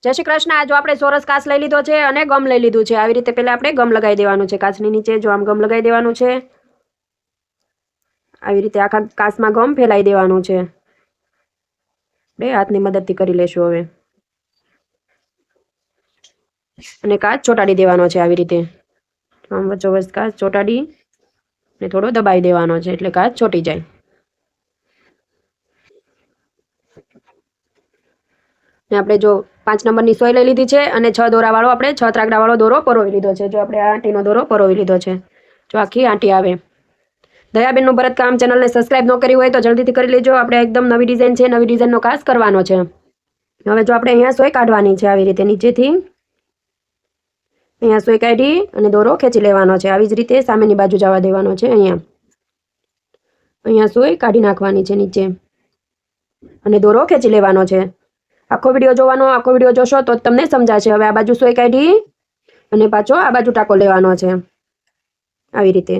જય શ્રી કૃષ્ણ। આ જો આપણે ચોરસ કાચ લઈ લીધો છે અને ગમ લઈ લીધું છે। આવી રીતે પહેલા આપણે ગમ લગાવી દેવાનું છે કાચની નીચે। જો આમ ગમ લગાવી દેવાનું છે। આવી રીતે આખા કાચમાં ગમ ફેલાઈ દેવાનું છે। આપણે હાથની મદદથી કરી લેશું હવે। અને કાચ ચોંટાડી દેવાનો છે આવી રીતે। આમ વચ્ચોવચ કાચ ચોંટાડી ને થોડો દબાઈ દેવાનો છે એટલે કાચ ચોંટી જાય। ને આપણે જો 5 નંબરની સોય લઈ લીધી છે અને 6 દોરાવાળો આપણે 6 ત્રાગડાવાળો દોરો પરોવી લીધો છે। જો આપણે આ આંટીનો દોરો પરોવી લીધો છે। જો આખી આંટી આવે। દયાબેનનું ભરતકામ ચેનલને સબસ્ક્રાઇબ ન કરી હોય તો જલ્દીથી કરી લેજો। આપણે એકદમ નવી ડિઝાઇન છે, નવી ડિઝાઇનનો કાચ કરવાનો છે। હવે જો આપણે અહીંયા સોય કાઢવાની છે આવી રીતે નીચેથી। અહીંયા સોય કાઢી અને દોરો ખેંચી લેવાનો છે। આવી જ રીતે સામેની બાજુ જવા દેવાનો છે। અહીંયા સોય કાઢી નાખવાની છે નીચે અને દોરો ખેંચી લેવાનો છે। આખો વિડીયો જોવાનો। આખો વિડીયો જોશો તો તમને સમજાશે। હવે આ બાજુ સોય કાઢી અને પાછો આ બાજુ ટાંકો લેવાનો છે આવી રીતે।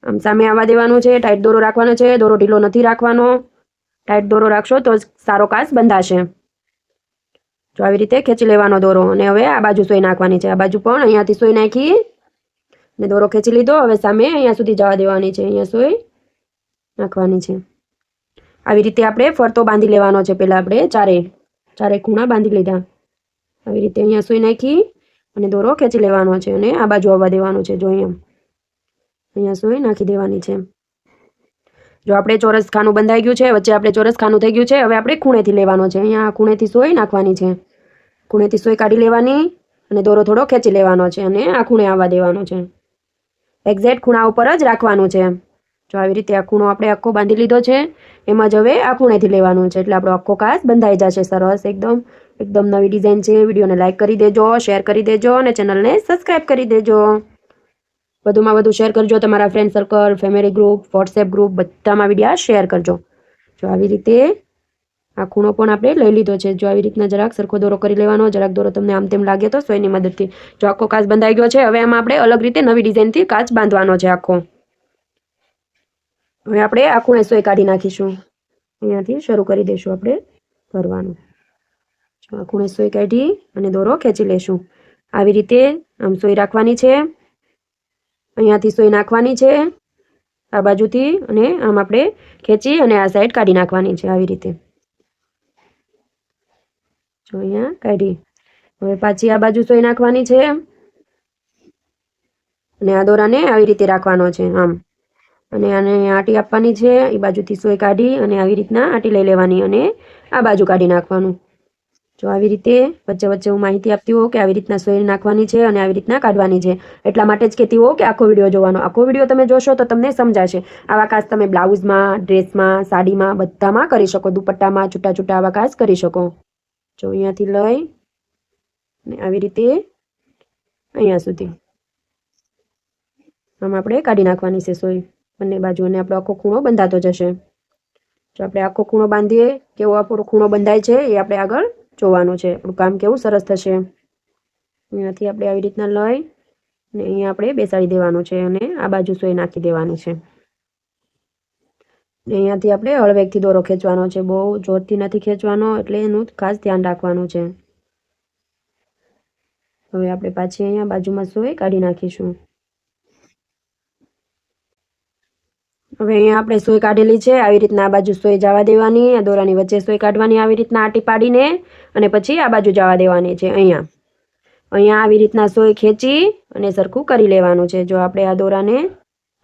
આમ સામે આવવા દેવાનું છે। ટાઈટ દોરો રાખવાનો છે, દોરો ઢીલો નથી રાખવાનો। ટાઈટ દોરો રાખશો તો સારો કાચ બંધાશે। જો આવી રીતે ખેંચી લેવાનો દોરો અને હવે આ બાજુ સોય નાખવાની છે। આ બાજુ પણ અહીંયાથી સોય નાખી ને દોરો ખેંચી લીધો। હવે સામે અહીંયા સુધી જવા દેવાની છે। અહીંયા સોય નાખવાની છે। આવી રીતે આપણે ફરતો બાંધી લેવાનો છે। પહેલાં આપણે ચારે ખૂણા બાંધી લીધા। આવી રીતે અહીંયા સોય નાખી અને દોરો ખેંચી લેવાનો છે અને આ બાજુ આવવા દેવાનું છે। જો અહીંયા સોય નાખી દેવાની છે। જો આપણે ચોરસ ખાનું બંધાઈ ગયું છે, વચ્ચે આપણે ચોરસ ખાનું થઈ ગયું છે। હવે આપણે ખૂણેથી લેવાનો છે। અહીંયા ખૂણેથી સોય નાખવાની છે। ખૂણેથી સોય કાઢી લેવાની અને દોરો થોડો ખેંચી લેવાનો છે અને આ ખૂણે આવવા દેવાનો છે। એક્ઝેક્ટ ખૂણા ઉપર જ રાખવાનું છે। જો આવી રીતે આ ખૂણો આપણે આખો બાંધી લીધો છે। એમાં જ હવે આ ખૂણેથી લેવાનું છે એટલે આપણો આખો કાચ બંધાઈ જશે સરસ એકદમ નવી ડિઝાઇન છે। વિડીયોને લાઇક કરી દેજો, શેર કરી દેજો અને ચેનલને સબસ્ક્રાઈબ કરી દેજો। વધુમાં વધુ શેર કરજો। તમારા friend circle, family group, WhatsApp group બધામાં વિડીયો શેર કરજો। જો આવી રીતે આ ખૂણો પણ આપણે લઈ લીધો છે। જો આવી રીતના જરાક સરખો દોરો કરી લેવાનો। જરાક દોરો તમને આમ તેમ લાગે તો સોયની મદદથી। જો આખો કાચ બંધાઈ ગયો છે। હવે આમાં આપણે અલગ રીતે નવી ડિઝાઇનથી કાચ બાંધવાનો છે આખો। હવે આપણે આ ખૂણે સોય કાઢી નાખીશું। અહીંયાથી શરૂ કરી દઈશું આપણે ભરવાનું। જો આ ખૂણે સોય કાઢી અને દોરો ખેંચી લેશું। આવી રીતે આમ સોય રાખવાની છે। અહીંયાથી સોય નાખવાની છે આ બાજુથી અને આમ આપણે ખેંચી અને આ સાઈડ કાઢી નાખવાની છે આવી રીતે। જો અહીંયા કાઢી હવે પાછી આ બાજુ સોય નાખવાની છે અને આ દોરાને આવી રીતે રાખવાનો છે આમ અને આને આંટી આપવાની છે। એ બાજુથી સોય કાઢી અને આવી રીતના આંટી લઈ લેવાની અને આ બાજુ કાઢી નાખવાનું। જો આવી રીતે વચ્ચે વચ્ચે હું માહિતી આપતી હોઉં કે આવી રીતના સોય નાખવાની છે અને આવી રીતના કાઢવાની છે। એટલા માટે જ કહેતી હોઉં કે આખો વિડીયો જોવાનો। આખો વિડીયો તમે જોશો તો તમને સમજાશે। આવા કાચ તમે બ્લાઉઝમાં, ડ્રેસમાં, સાડીમાં બધામાં કરી શકો। દુપટ્ટામાં છૂટા છૂટા આવા કાચ કરી શકો। જો અહીંયાથી લઈ અને આવી રીતે અહીંયા સુધી આમ આપણે કાઢી નાખવાની છે સોય બંને બાજુ અને આપણો આખો ખૂણો બંધાતો જશે। જો આપણે આખો ખૂણો બાંધીએ કેવો આપણો ખૂણો બંધાય છે એ આપણે આગળ જોવાનું છે। આપણું કામ કેવું સરસ થશે। અહીંયાથી આપણે આવી રીતના લઈ અને અહીંયા આપણે બેસાડી દેવાનું છે અને આ બાજુ સોય નાખી દેવાની છે। અહીંયાથી આપણે હળવેકથી દોરો ખેંચવાનો છે। બહુ જોરથી નથી ખેંચવાનો એટલે એનું ખાસ ધ્યાન રાખવાનું છે। હવે આપણે પાછી અહીંયા બાજુમાં સોય કાઢી નાખીશું। હવે અહીંયા આપણે સોય કાઢેલી છે। આવી રીતના આ બાજુ સોય જવા દેવાની, આ દોરાની વચ્ચે સોય કાઢવાની આવી રીતના આંટી પાડીને અને પછી આ બાજુ જવા દેવાની છે। અહીંયા આવી રીતના સોય ખેંચી અને સરખું કરી લેવાનું છે। જો આપણે આ દોરાને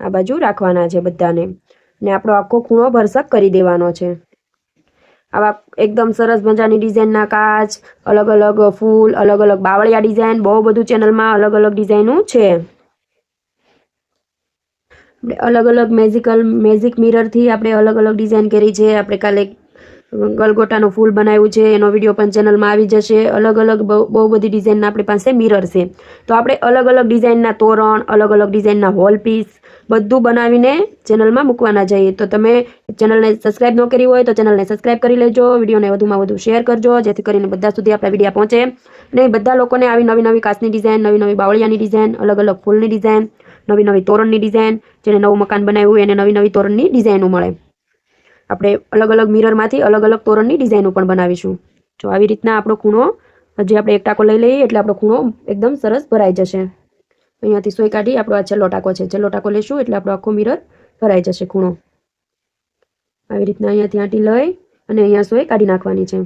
આ બાજુ રાખવાના છે બધાને અને આપણો આખો ખૂણો ભરસક કરી દેવાનો છે। આવા એકદમ સરસ મજાની ડિઝાઇનના કાચ, અલગ અલગ ફૂલ, અલગ અલગ બાવળિયા ડિઝાઇન, બહુ બધું ચેનલમાં અલગ અલગ ડિઝાઇનો છે। અલગ અલગ મેજિક મિરરથી આપણે અલગ અલગ ડિઝાઇન કરી છે। આપણે કાલે ગલગોટાનું ફૂલ બનાવ્યું છે એનો વિડીયો પણ ચેનલમાં આવી જશે। અલગ અલગ બહુ બધી ડિઝાઇનના આપણી પાસે મિરર છે। તો આપણે અલગ અલગ ડિઝાઇનના તોરણ, અલગ અલગ ડિઝાઇનના હોલ પીસ બધું બનાવીને ચેનલમાં મૂકવાના જઈએ। તો તમે ચેનલને સબસ્ક્રાઈબ ન કરી હોય તો ચેનલને સબસ્ક્રાઈબ કરી લેજો। વિડીયોને વધુમાં વધુ શેર કરજો જેથી કરીને બધા સુધી આપણા વિડીયો પહોંચે અને બધા લોકોને આવી નવી નવી કાચની ડિઝાઇન, નવી નવી બાવળિયાની ડિઝાઇન, અલગ અલગ ફૂલની ડિઝાઇન, નવી નવી તોરણની ડિઝાઇન, જેને નવું મકાન બનાવ્યું એને નવી નવી તોરણની ડિઝાઇનો મળે। આપણે અલગ અલગ મિરરમાંથી અલગ અલગ તોરણની ડિઝાઇનો પણ બનાવીશું। જો આવી રીતના આપણો ખૂણો હજી આપણે એક ટાંકો લઈ લઈએ એટલે આપણો ખૂણો એકદમ સરસ ભરાઈ જશે. અહીંયાથી સોય કાઢી આપણો આ છેલ્લો ટાંકો છે. છેલ્લો ટાંકો લઈશું એટલે આપણો આખો મિરર ભરાઈ જશે ખૂણો. આવી રીતના અહીંયાથી આંટી લઈ અને અહીંયા સોય કાઢી નાખવાની છે.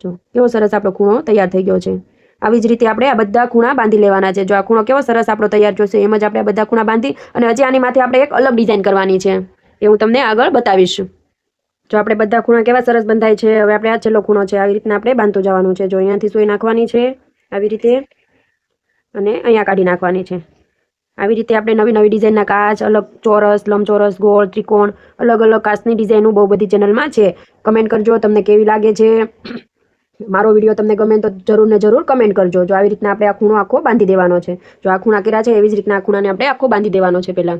જો કેવો સરસ આપણો ખૂણો તૈયાર થઈ ગયો છે. આવી જ રીતે આપણે આ બધા ખૂણા બાંધી લેવાના છે. જો આ ખૂણો કેવો સરસ આપણો તૈયાર થયો છે એમ જ આપણે આ બધા ખૂણા બાંધી અને હજી આની માથે આપણે એક અલગ ડિઝાઇન કરવાની છે એ હું તમને આગળ બતાવીશ. જો આપણે બધા ખૂણા કેવા સરસ બંધાય છે. હવે આપણે આ છેલ્લો ખૂણો છે આવી રીતના આપણે બાંધતું જવાનું છે. જો અહીંયાથી સોય નાખવાની છે આવી રીતે અને અહીંયા કાઢી નાખવાની છે. આવી રીતે આપણે નવી નવી ડિઝાઇનના કાચ, અલગ ચોરસ, લંબચોરસ, ગોળ, ત્રિકોણ, અલગ અલગ કાચની ડિઝાઇનો બહુ બધી ચેનલમાં છે. કમેન્ટ કરજો તમને કેવી લાગે છે. મારો વિડીયો તમને ગમે તો જરૂર ને જરૂર કમેન્ટ કરજો. જો આવી રીતના આપણે આ ખૂણો આખો બાંધી દેવાનો છે. જો આ ખૂણા કર્યા છે એવી જ રીતના આ ખૂણાને આપણે આખો બાંધી દેવાનો છે પહેલાં.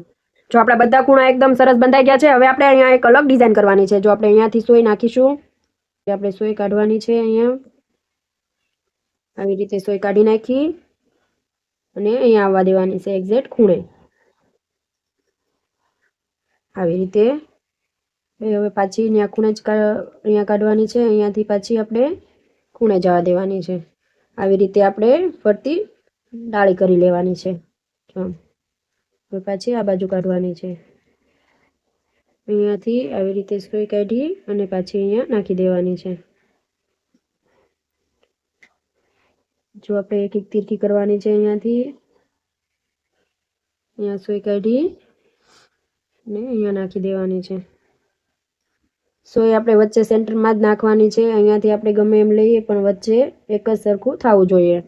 જો આપણા બધા ખૂણા એકદમ સરસ બંધાઈ ગયા છે. હવે આપણે અહીંયા એક અલગ ડિઝાઇન કરવાની છે. જો આપણે અહીંયાથી સોય નાખીશું આપણે સોય કાઢવાની છે. અહીંયા આવી રીતે સોય કાઢી નાખી અને અહીંયા આવવા દેવાની છે એક્ઝેક્ટ ખૂણે આવી રીતે. હવે પાછી અહીંયા ખૂણે જ અહીંયા કાઢવાની છે. અહીંયાથી પાછી આપણે ખૂણે જવા દેવાની છે. આવી રીતે આપણે ફરતી ડાળી કરી લેવાની છે. હવે પાછી આ બાજુ કાઢવાની છે. અહીંયાથી આવી રીતે સોય કાઢી અને પાછી અહીંયા નાખી દેવાની છે. જો આપણે એક એક તીરકી કરવાની છે. અહીંયાથી અહીંયા સોય કાઢી અને અહીંયા નાખી દેવાની છે. સોય આપણે વચ્ચે સેન્ટરમાં જ નાખવાની છે. અહીંયાથી આપણે ગમે એમ લઈએ પણ વચ્ચે એક જ સરખું થવું જોઈએ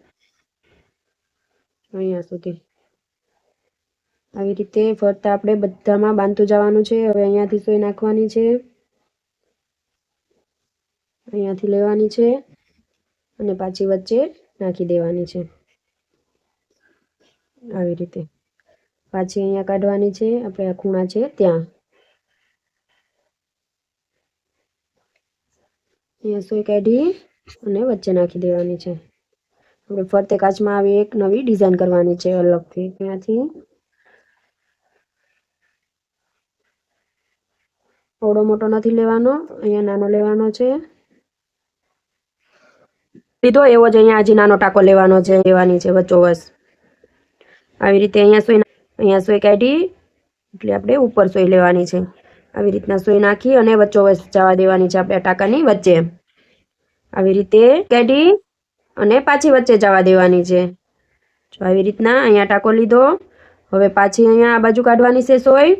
અહીંયા સુધી. આવી રીતે ફરતા આપણે બધામાં બાંધતું જવાનું છે. હવે અહીંયાથી સોય નાખવાની છે. અહીંયાથી લેવાની છે અને પાછી વચ્ચે નાખી દેવાની છે આવી રીતે. પાછી અહીંયા કાઢવાની છે. આપણે આ ખૂણા છે ત્યાં અહીંયા સોય કાઢી અને વચ્ચે નાખી દેવાની છે. આપણે ફરતે કાચમાં આવી એક નવી ડિઝાઇન કરવાની છે અલગથી. ત્યાંથી થોડો મોટો નથી લેવાનો, અહીંયા નાનો લેવાનો છે. લીધો એવો જ અહીંયા હજી નાનો ટાંકો લેવાનો છે. લેવાની છે વચ્ચોવચ આવી રીતે. અહીંયા સોય કાઢી એટલે આપણે ઉપર સોય લેવાની છે. આવી રીતના સોય નાખી અને વચ્ચોવચ જવા દેવાની છે આપણે ટાંકાની વચ્ચે. આવી રીતે કાઢી અને પાછી વચ્ચે જવા દેવાની છે. જો આવી રીતના અહીંયા ટાંકો લીધો. હવે પાછી અહીંયા આ બાજુ કાઢવાની છે સોય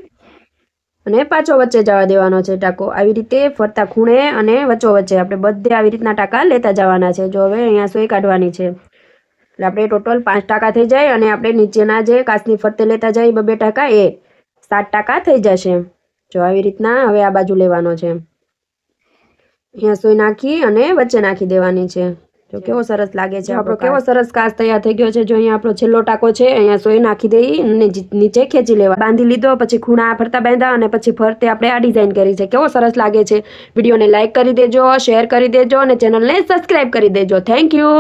અને પાછો વચ્ચે જવા દેવાનો છે ટાંકો. આવી રીતે ફરતા ખૂણે અને વચ્ચે આપણે બધે આવી રીતના ટાંકા લેતા જવાના છે. જો હવે અહીંયા સોય કાઢવાની છે એટલે આપણે ટોટલ 5 ટાંકા થઈ જાય અને આપણે નીચેના જે કાચની ફરતે લેતા જાય 2 ટાંકા એ 7 ટાંકા થઈ જશે. જો આવી રીતના હવે આ બાજુ લેવાનો છે. અહીંયા સોય નાખી અને વચ્ચે નાખી દેવાની છે. જો કેવો સરસ લાગે છે આપણો કેવો સરસ કાચ તૈયાર થઈ ગયો છે. જો અહીંયા આપણો છેલ્લો ટાંકો છે અહીંયા સોય નાખી દઈ અને નીચે ખેંચી લેવા. બાંધી લીધો પછી ખૂણા ફરતા બાંધ્યા અને પછી ફરતે આપણે આ ડિઝાઇન કરી છે. કેવો સરસ લાગે છે. વિડીયોને લાઇક કરી દેજો, શેર કરી દેજો અને ચેનલને સબસ્ક્રાઇબ કરી દેજો. Thank you.